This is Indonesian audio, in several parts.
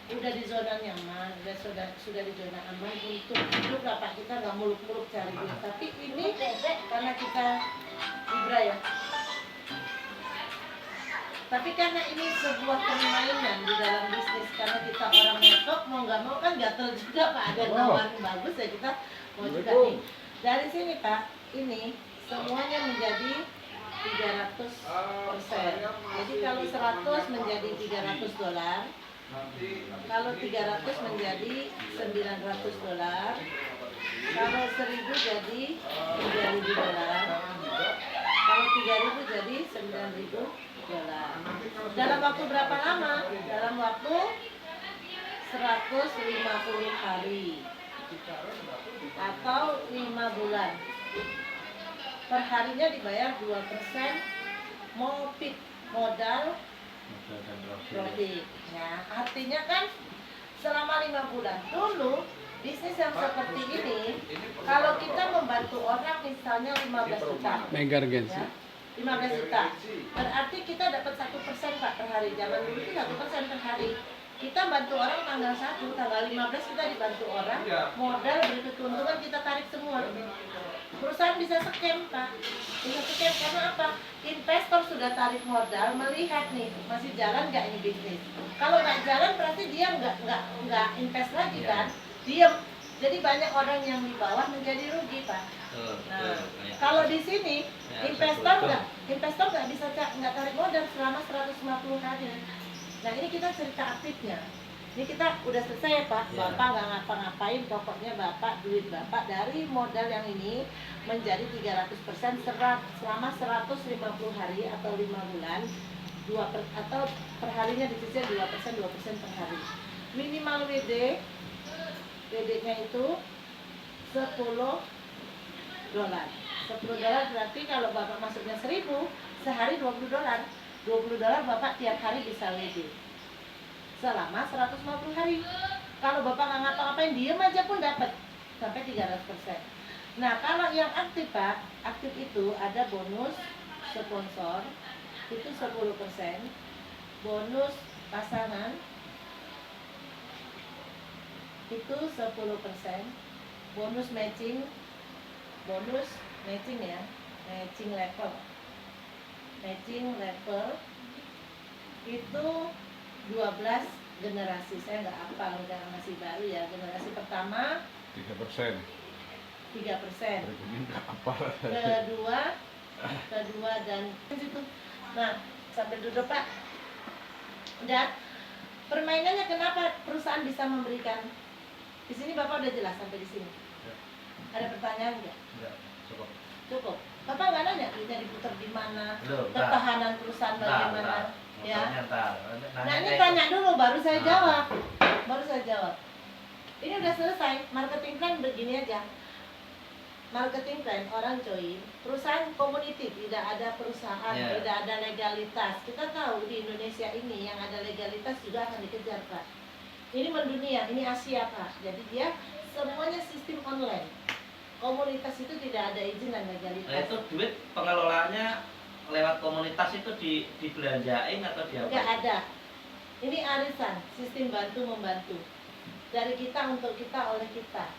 udah di zona nyaman, sudah di zona aman untuk hidup lah Pak. Kita nggak muluk-muluk cari duit. Tapi ini karena kita Libra ya. Tapi karena ini sebuah permainan di dalam bisnis, karena kita orang network mau nggak mau kan gatel juga Pak, ada tawaran bagus ya kita mau juga nih. Dari sini Pak, ini semuanya menjadi 300%. Jadi kalau 100 menjadi $300, kalau 300 menjadi $900, kalau 1000 jadi $3.000, kalau 3000 jadi $9.000. Dalam waktu berapa lama? Dalam waktu 150 hari atau 5 bulan. Perharinya dibayar 2% MOPIT, modal profit. Ya, artinya kan selama 5 bulan. Dulu bisnis yang seperti ini, kalau kita membantu orang misalnya 15 juta, ya, 15 juta, berarti kita dapat 1% Pak per hari. Zaman dulu itu 1% per hari. Kita bantu orang tanggal 1, tanggal 15 kita dibantu orang, modal berikut keuntungan kita tarik semua. Perusahaan bisa scam Pak, bisa scam karena apa? Investor sudah tarik modal, melihat nih masih jalan nggak ini bisnis. Kalau nggak jalan berarti dia nggak invest lagi kan, diem. Jadi banyak orang yang di bawah menjadi rugi Pak. Nah, kalau di sini investor nggak bisa nggak tarik modal selama 150 hari. Nah ini kita cerita aktifnya. Ini kita udah selesai ya Pak. Bapak nggak ngapa-ngapain, pokoknya Bapak duit Bapak dari modal yang ini menjadi 300% selama 150 hari atau 5 bulan, atau perharinya dicicil 2% per hari. Minimal WD-nya itu $10. $10 berarti kalau Bapak masuknya 1000, sehari $20. $20 Bapak tiap hari bisa WD selama 150 hari. Kalau Bapak nggak ngapa-ngapain, diem aja pun dapat sampai 300%. Nah kalau yang aktif Pak, aktif itu ada bonus sponsor itu 10%, bonus pasangan itu 10%, bonus matching ya, matching level itu 12 generasi. Saya nggak hafal, udah masih baru ya. Generasi pertama 3%, kedua dan itu. Nah sampai duduk Pak. Dan permainannya kenapa perusahaan bisa memberikan? Di sini Bapak udah jelas sampai di sini. Ada pertanyaan nggak? Cukup. Bapak nggak nanya duitnya diputar di mana, ketahanan perusahaan bagaimana, ya? Nah ini tanya dulu, baru saya jawab. Ini udah selesai. Marketing plan begini aja. Marketing plan orang join, perusahaan community, tidak ada perusahaan, tidak ada legalitas. Kita tahu di Indonesia ini yang ada legalitas juga akan dikejar Pak. Ini mendunia, ini Asia Pak. Jadi dia semuanya sistem online. Komunitas itu tidak ada izin dan legalitas. Nah itu duit pengelolaannya lewat komunitas itu dibelanjain atau diapa? Enggak ada. Ini arisan, sistem bantu-membantu. Dari kita untuk kita, oleh kita.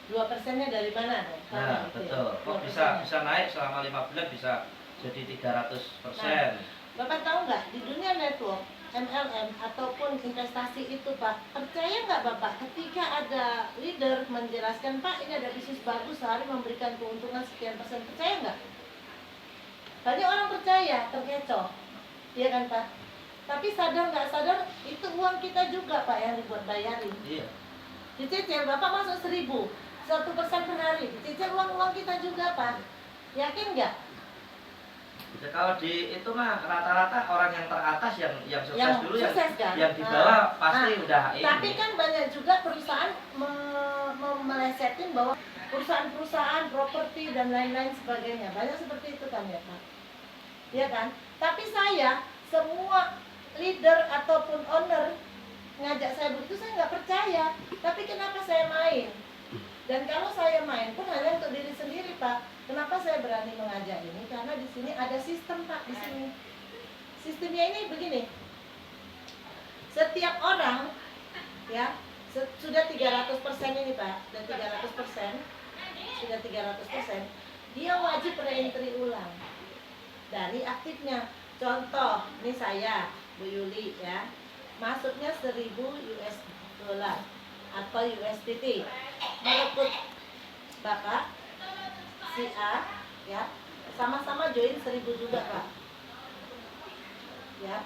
2%-nya dari mana? Nah betul. Kok bisa naik selama 5 bulan bisa jadi 300%. Nah, Bapak tahu nggak, di dunia network MLM ataupun investasi itu Pak, percaya nggak Bapak ketika ada leader menjelaskan Pak ini ada bisnis bagus sehari memberikan keuntungan sekian persen, percaya nggak? Banyak orang percaya, terkecoh, iya kan Pak? Tapi sadar nggak sadar itu uang kita juga Pak yang dibuat bayarin. Iya. Dicicil Bapak masuk 1000, 1% per hari, dicicil uang kita juga Pak. Yakin nggak? Ya, kalau di itu mah rata-rata orang yang teratas yang sukses dulu sukses, kan? yang di bawah pasti udah ini. Tapi kan banyak juga perusahaan melesetin bahwa perusahaan properti dan lain-lain sebagainya. Banyak seperti itu kan ya Pak. Iya kan? Tapi saya semua leader ataupun owner ngajak saya begitu saya nggak percaya. Tapi kenapa saya main? Dan kalau saya main pun hanya untuk diri sendiri Pak. Kenapa saya berani mengajak ini? Karena di sini ada sistem Pak, di sini. Sistemnya ini begini. Setiap orang ya sudah 300% ini Pak, dan 300%, sudah 300%, dia wajib reentry ulang dari aktifnya. Contoh, ini saya, Bu Yuli ya, masuknya 1000 US dollar atau USDT, merekrut Bapak si A ya, sama-sama join 1000 juga Pak ya.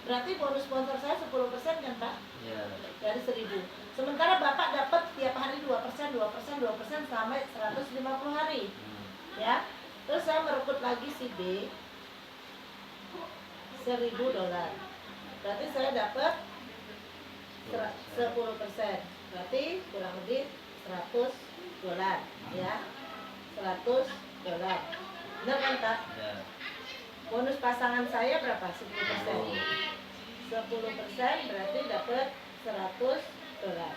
Berarti bonus sponsor saya 10% kan Pak? Ya. Dari 1000. Sementara Bapak dapat tiap hari 2%, 2% sampai 150 hari. Ya. Terus saya merekrut lagi si B 1000 dolar. Berarti saya dapat 10%. Berarti kurang lebih 100 dolar ya. 100 dolar. Benar kan Pak? Ya. Bonus pasangan saya berapa? 10%. 10% berarti dapat 100 dolar.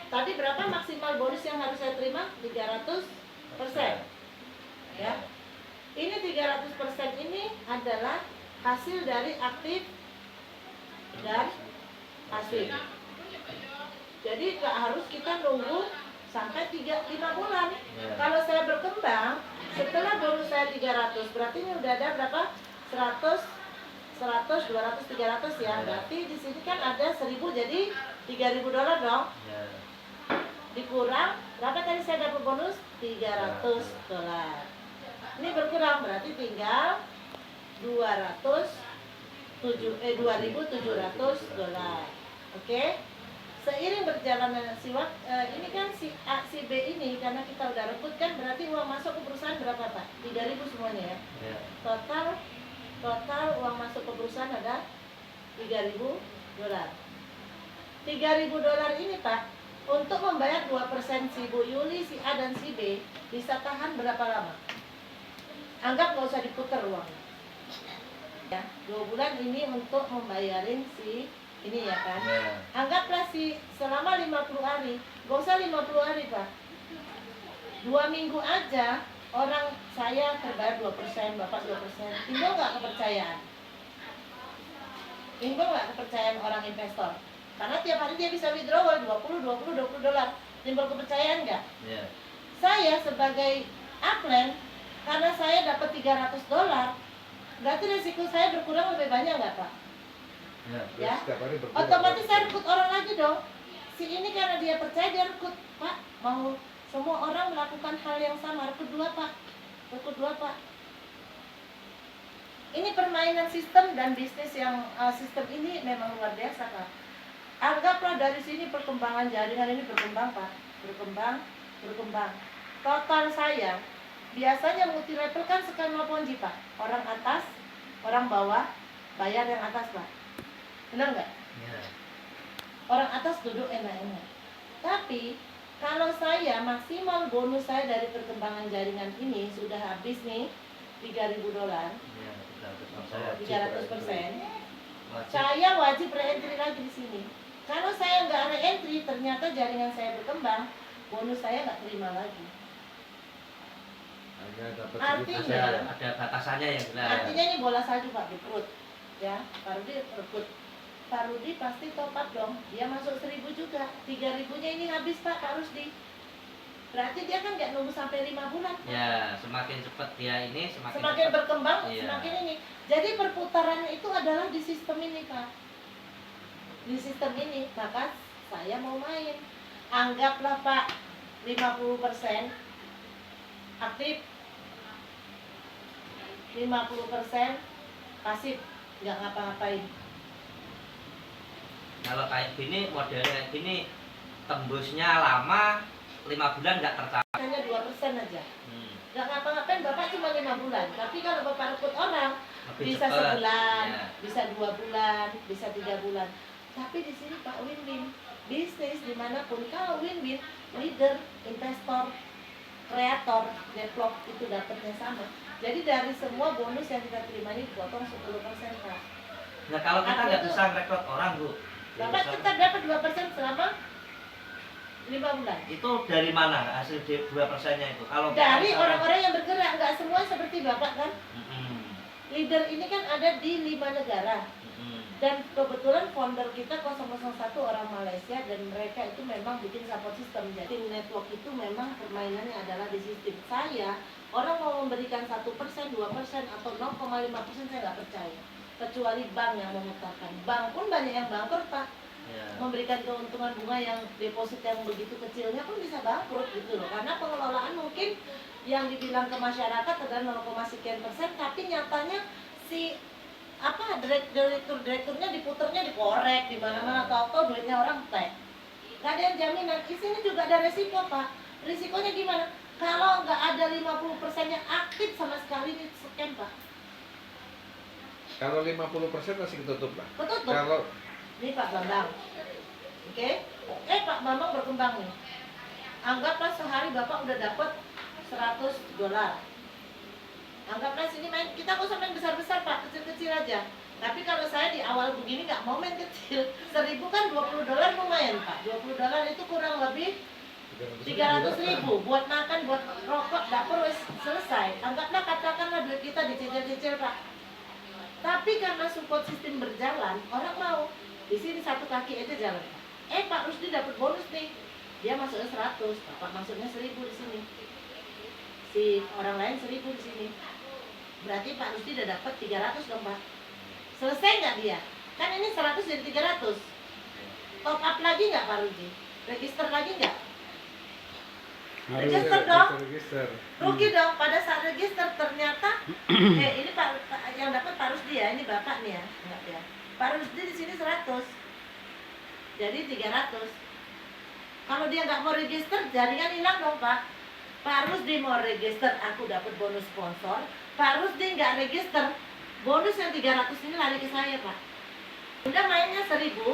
Tadi berapa maksimal bonus yang harus saya terima? 300%. Ya. Ini 300% ini adalah hasil dari aktif dan pasif. Jadi nggak harus kita nunggu sampai 5 bulan. Kalau saya berkembang, setelah bonus saya 300, berarti ini udah ada berapa? 100, 200, 300 ya. Berarti di sini kan ada 1000, jadi 3000 dolar dong. Dikurang, berapa tadi saya dapat bonus? 300 dolar. Ini berkurang, berarti tinggal 2.700 dolar. Oke? Seiring berjalannya ini kan si A, si B ini, karena kita udah rekrut kan, berarti uang masuk ke perusahaan berapa Pak? 3.000 semuanya ya? Total uang masuk ke perusahaan ada 3.000 dolar. 3.000 dolar ini Pak, untuk membayar 2% si Bu Yuli, si A dan si B, bisa tahan berapa lama? Anggap nggak usah diputar uangnya ya, 2 bulan ini untuk membayarin si ini ya kan. Anggaplah selama 50 hari, nggak usah 50 hari Pak, 2 minggu aja orang saya terbayar 2%, Bapak 2%. Timbul nggak kepercayaan? Timbul nggak kepercayaan orang investor? Karena tiap hari dia bisa withdrawal 20 dolar. Timbul kepercayaan nggak? Yeah. Saya sebagai upline, karena saya dapat 300 dolar, berarti resiko saya berkurang lebih banyak nggak Pak? Ya, otomatis saya rekrut orang lagi dong. Si ini karena dia percaya, dia rekrut, Pak, mau semua orang melakukan hal yang sama, rekrut 2 Pak. Ini permainan sistem dan bisnis yang sistem ini memang luar biasa Pak. Anggaplah dari sini perkembangan jaringan ini berkembang Pak, berkembang. Total saya biasanya multi level kan skema Ponzi Pak. Orang atas, orang bawah, bayar yang atas Pak. Benar nggak? Yeah. Orang atas duduk enak-enak. Tapi kalau saya maksimal bonus saya dari perkembangan jaringan ini sudah habis nih 3.000 dolar, 300%, saya wajib re-entry lagi di sini. Kalau saya nggak re-entry, ternyata jaringan saya berkembang, bonus saya nggak terima lagi. Artinya ada batasannya ya benar. Artinya ini bola salju Pak, rekrut. Ya, Pak Rudi rekrut. Pak Rudi pasti top up dong. Dia masuk 1000 juga. 3000-nya ini habis Pak Rusdi. Berarti dia kan nggak nunggu sampai 5 bulan. Ya, semakin cepat dia ini semakin cepat berkembang, iya. Semakin ini. Jadi perputarannya itu adalah di sistem ini Pak. Di sistem ini, maka saya mau main. Anggaplah Pak 50% aktif, 50% pasif, nggak ngapa-ngapain. Kalau kayak gini, modelnya kayak gini, tembusnya lama, 5 bulan nggak tercapai. Hanya 2% aja. Nggak ngapa-ngapain, Bapak cuma 5 bulan. Tapi kalau Bapak rekrut orang, Lebih bisa cepet, sebulan, ya. bisa 2 bulan, bisa 3 bulan. Tapi di sini Pak win-win. Bisnis dimanapun, kalau win-win, leader, investor, kreator, develop itu dapatnya sama. Jadi dari semua bonus yang kita terima ini dipotong 10% Pak. Nah kalau kita Aku nggak tuh- bisa rekrut orang Bu, Bapak tetap dapat 2% selama 5 bulan. itu dari mana hasil 2%-nya itu? Kalau Dari misalnya- orang-orang yang bergerak, nggak semua seperti Bapak kan. Mm-mm. leader ini kan ada di 5 negara. Dan kebetulan founder kita 001 orang Malaysia dan mereka itu memang bikin support system. Jadi network itu memang permainannya adalah di sistem. Saya, orang mau memberikan 1%, 2% atau 0,5% saya nggak percaya. Kecuali bank yang memutarkan. Bank pun banyak yang bangkrut Pak. Memberikan keuntungan bunga yang deposit yang begitu kecilnya pun bisa bangkrut gitu loh. Karena pengelolaan mungkin yang dibilang ke masyarakat adalah 0,sekian%, tapi nyatanya si direkturnya diputernya dikorek di mana-mana, tahu-tahu duitnya orang teh. Gak ada yang jaminan. Di sini juga ada resiko Pak. Risikonya gimana? Kalau nggak ada 50% yang aktif sama sekali ini scam Pak. Kalau 50% masih ketutup lah. Ketutup. Kalau Ini Pak Bambang. Oke. Pak Bambang berkembang nih. Anggaplah sehari Bapak udah dapat $100. Anggaplah sini main, kita kok main besar-besar Pak, kecil-kecil aja. Tapi kalau saya di awal begini nggak mau main kecil. 1.000 kan $20 lumayan Pak. $20 itu kurang lebih 300.000 buat makan, buat rokok, dapur wis selesai. Anggaplah katakanlah duit kita dicicil-cicil Pak. Tapi karena support sistem berjalan, orang mau. Di sini satu kaki aja jalan. Pak Rusdi dapat bonus nih. Dia masuknya 100, Bapak masuknya 1.000 di sini. Si orang lain 1.000 di sini. Berarti Pak Rusdi udah dapat 300 dong Pak. Selesai nggak dia? Kan ini 100 jadi 300. Top up lagi nggak Pak Rusdi? Register lagi nggak? Register dong. register. Rugi dong. Pada saat register ternyata ini Pak yang dapat Pak Rusdi ya, ini Bapak nih ya, enggak ya. Pak Rusdi di sini 100. Jadi 300. Kalau dia nggak mau register, jaringan hilang dong Pak. Pak Rusdi mau register, aku dapat bonus sponsor. Pak Rusdi nggak register, bonus yang 300 ini lari ke saya Pak. Udah mainnya 1.000,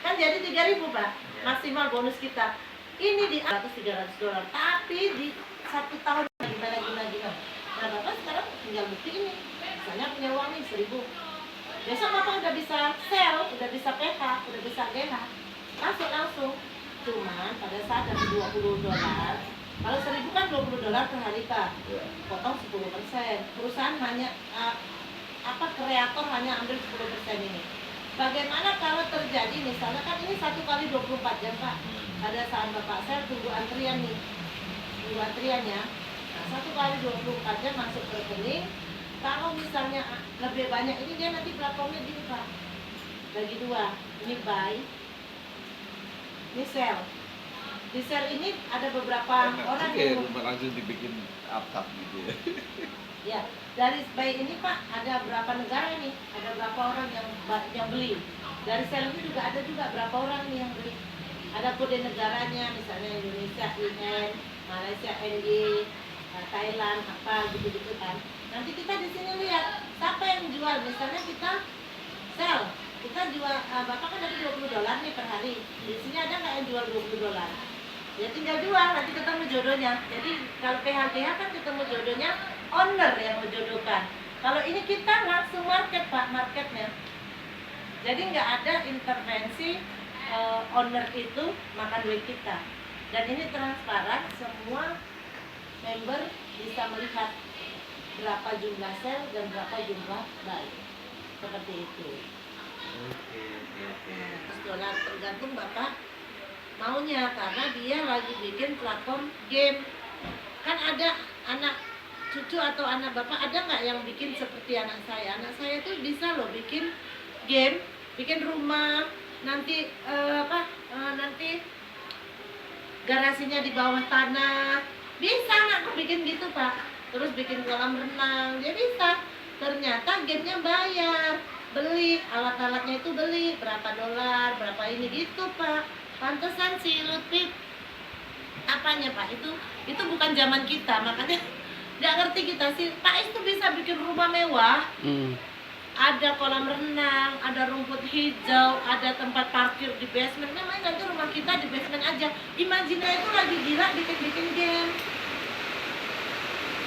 kan jadi 3.000 Pak, maksimal bonus kita. Ini di atas $300, tapi di 1 tahun gimana. Nah Bapak sekarang tinggal bukti ini, misalnya punya uang nih 1.000. Besok Bapak udah bisa sell, udah bisa PH, udah bisa GH, masuk langsung. Cuman pada saat ada $20, kalau 1.000 kan $20 per hari Pak, potong 10%. Perusahaan hanya kreator hanya ambil 10% ini. Bagaimana kalau terjadi misalnya kan ini 1 kali 24 jam Pak. Ada saat Bapak saya tunggu antrian nih, tunggu antriannya. Nah 1 kali 24 jam masuk ke rekening. Kalau misalnya lebih banyak ini dia nanti platformnya gini Pak, bagi 2. Ini buy, ini sell. Di sell ini ada beberapa orang yang langsung dibikin atap gitu ya. ya, dari buy ini Pak ada berapa negara ini? Ada berapa orang yang beli? Dari sell ini juga ada berapa orang nih yang beli? Ada kode negaranya, misalnya Indonesia IN, Malaysia NY, Thailand apa gitu-gitu kan. Nanti kita di sini lihat siapa yang jual. Misalnya kita sell, kita jual, Bapak kan ada $20 nih per hari. Di sini ada nggak yang jual $20? Ya tinggal jual, nanti ketemu jodohnya. Jadi kalau PHGH kan ketemu jodohnya, owner yang menjodohkan. Kalau ini kita langsung market Pak, marketnya. Jadi nggak ada intervensi owner itu makan duit kita. Dan ini transparan, semua member bisa melihat berapa jumlah sell dan berapa jumlah buy. Seperti itu. $100 tergantung Bapak maunya, karena dia lagi bikin platform game. Kan ada anak cucu atau anak Bapak ada nggak yang bikin seperti anak saya? Anak saya tuh bisa loh bikin game, bikin rumah, nanti nanti garasinya di bawah tanah. Bisa anakku bikin gitu Pak. Terus bikin kolam renang, dia bisa. Ternyata gamenya bayar, beli alat-alatnya itu beli berapa $, berapa ini gitu Pak. Pantesan si Lutfi apanya Pak, itu bukan zaman kita, makanya nggak ngerti kita sih. Pak itu bisa bikin rumah mewah, ada kolam renang, ada rumput hijau, ada tempat parkir di basement. Namanya nanti rumah kita di basement aja. Imajinnya itu lagi gila bikin game.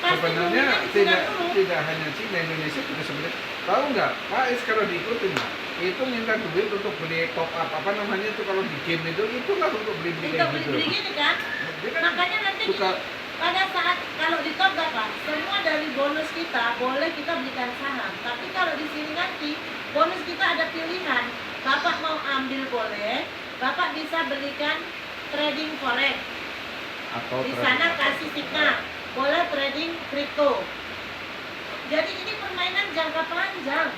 Sebenarnya tidak hanya Cina, Indonesia juga sebenarnya. Tahu nggak, Pak Is kalau diikutin itu minta duit untuk beli top up apa namanya itu kalau di game itu itulah untuk beli gitu kan. Dia kan Makanya nanti suka pada saat kalau di top gak Pak, semua dari bonus kita boleh kita belikan saham. Tapi kalau di sini nanti bonus kita ada pilihan. Bapak mau ambil boleh, Bapak bisa belikan trading forex. Atau Di sana kasih signal, boleh trading kripto. Jadi ini permainan jangka panjang.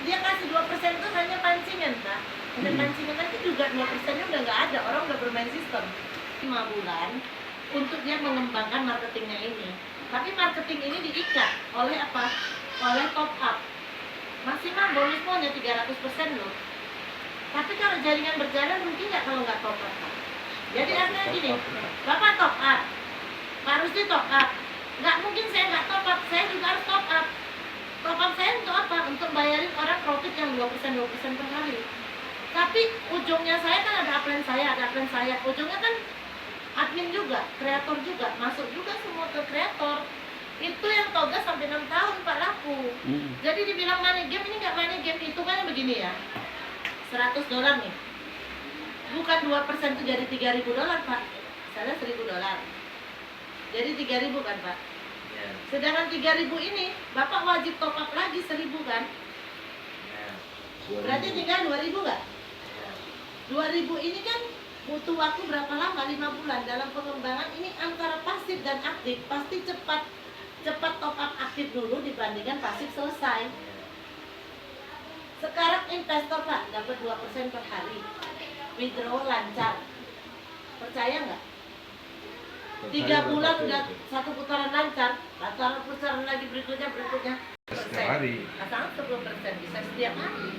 Dia kasih 2% itu hanya pancingan Pak. Dan pancingan nanti juga 2%-nya udah nggak ada, orang udah bermain sistem. 5 bulan untuk dia mengembangkan marketingnya ini. Tapi marketing ini diikat oleh apa? Oleh top up. Maksimal bonusnya hanya 300% loh. Tapi kalau jaringan berjalan rugi nggak kalau nggak top up? Pak? Jadi artinya gini, Bapak top up, Pak Rusdi top up. Nggak mungkin saya nggak top up, saya juga harus top up. Top up saya untuk apa? Untuk bayarin orang profit yang 2% per hari. Tapi ujungnya saya kan ada upline saya. Ujungnya kan admin juga, kreator juga, masuk juga semua ke kreator. Itu yang toga sampai 6 tahun Pak laku. Jadi dibilang money game, ini nggak money game, hitungannya begini ya. $100 nih. Bukan 2% itu jadi $3.000 Pak. Misalnya $1.000. Jadi 3.000 kan Pak. Ya. Sedangkan 3.000 ini Bapak wajib top up lagi 1.000 kan. Ya. Berarti tinggal 2.000 nggak? Ya. 2.000 ini kan butuh waktu berapa lama? 5 bulan. Dalam pengembangan ini antara pasif dan aktif pasti cepat top up aktif dulu dibandingkan pasif selesai. Sekarang investor Pak dapat 2% per hari, withdraw lancar. Percaya nggak? 3 bulan udah satu putaran lancar, putaran lagi berikutnya. Setiap hari. Asal 10% bisa setiap hari.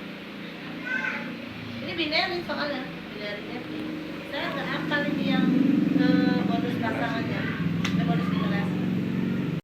Ini binary soalnya, binary. Saya nggak hafal ini yang bonus pasangannya, bonus